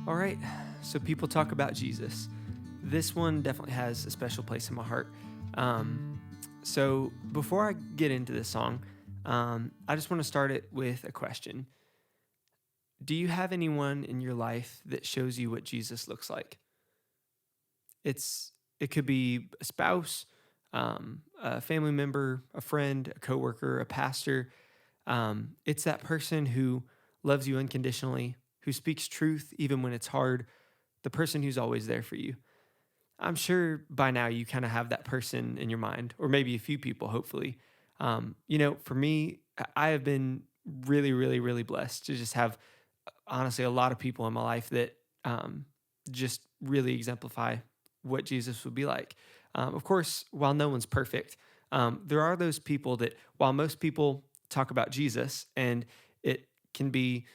All right, so people talk about Jesus. This one definitely has a special place in my heart. Um, so before I get into this song, I just want to start it with a question. Do you have anyone in your life that shows you what Jesus looks like? It could be a spouse, a family member, a friend, a coworker, a pastor. It's that person who loves you unconditionally, who speaks truth even when it's hard, the person who's always there for you. I'm sure by now you kind of have that person in your mind, or maybe a few people, hopefully. For me, I have been really, really, really blessed to just have, honestly, a lot of people in my life that just really exemplify what Jesus would be like. Of course, while no one's perfect, there are those people that, while most people talk about Jesus and it can be,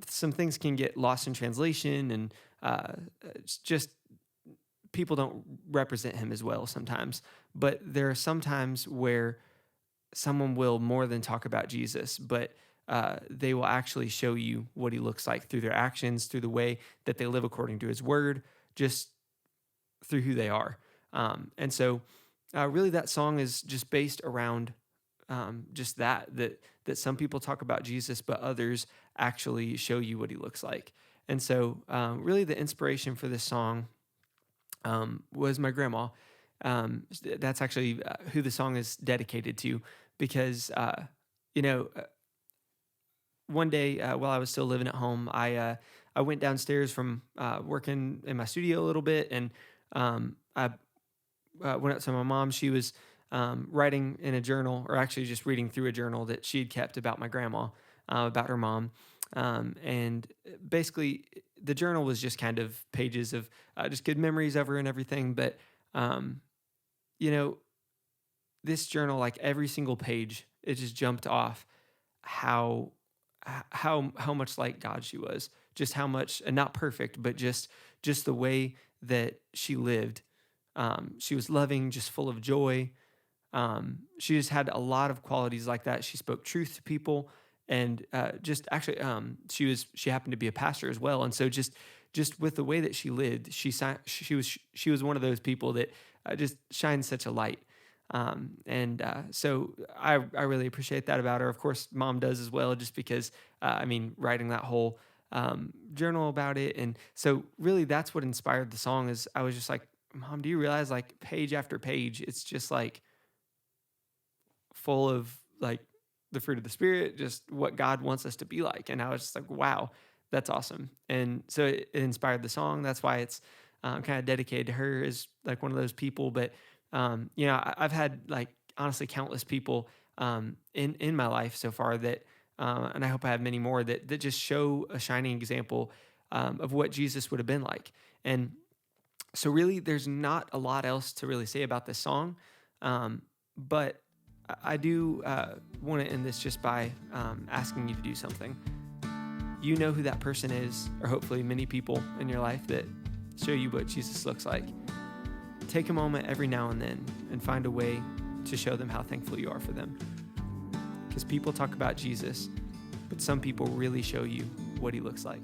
some things can get lost in translation and it's just people don't represent him as well sometimes. But there are some times where someone will more than talk about Jesus, but they will actually show you what he looks like through their actions, through the way that they live according to his word, just through who they are. And so, really, that song is just based around just that some people talk about Jesus, but others actually show you what he looks like. And so, really, the inspiration for this song was my grandma. That's actually who the song is dedicated to, because you know, uh, one day while I was still living at home, I went downstairs from working in my studio a little bit, and I went up to my mom. She was writing in a journal, or actually just reading through a journal that she had kept about my grandma, about her mom. And basically, the journal was just kind of pages of just good memories of her and everything. But, um, you know, this journal, like every single page, it just jumped off how how much like God she was, just how much, and not perfect, but just the way that she lived. She was loving, just full of joy. She just had a lot of qualities like that. She spoke truth to people, and just actually, she happened to be a pastor as well, and so just with the way that she lived, she was one of those people that just shines such a light. So I really appreciate that about her. Of course, mom does as well, just because writing that whole journal about it, and so really that's what inspired the song. Is I was just like, Mom, do you realize, like, page after page, it's just like full of like the fruit of the spirit, just what God wants us to be like. And I was just like, wow, that's awesome. And so it inspired the song. That's why it's kind of dedicated to her, as like one of those people. But I've had, like, honestly, countless people in my life so far that, and I hope I have many more that just show a shining example of what Jesus would have been like. And so really, there's not a lot else to really say about this song, but I do want to end this just by asking you to do something. You know who that person is, or hopefully many people in your life that show you what Jesus looks like. Take a moment every now and then and find a way to show them how thankful you are for them. Because people talk about Jesus, but some people really show you what he looks like.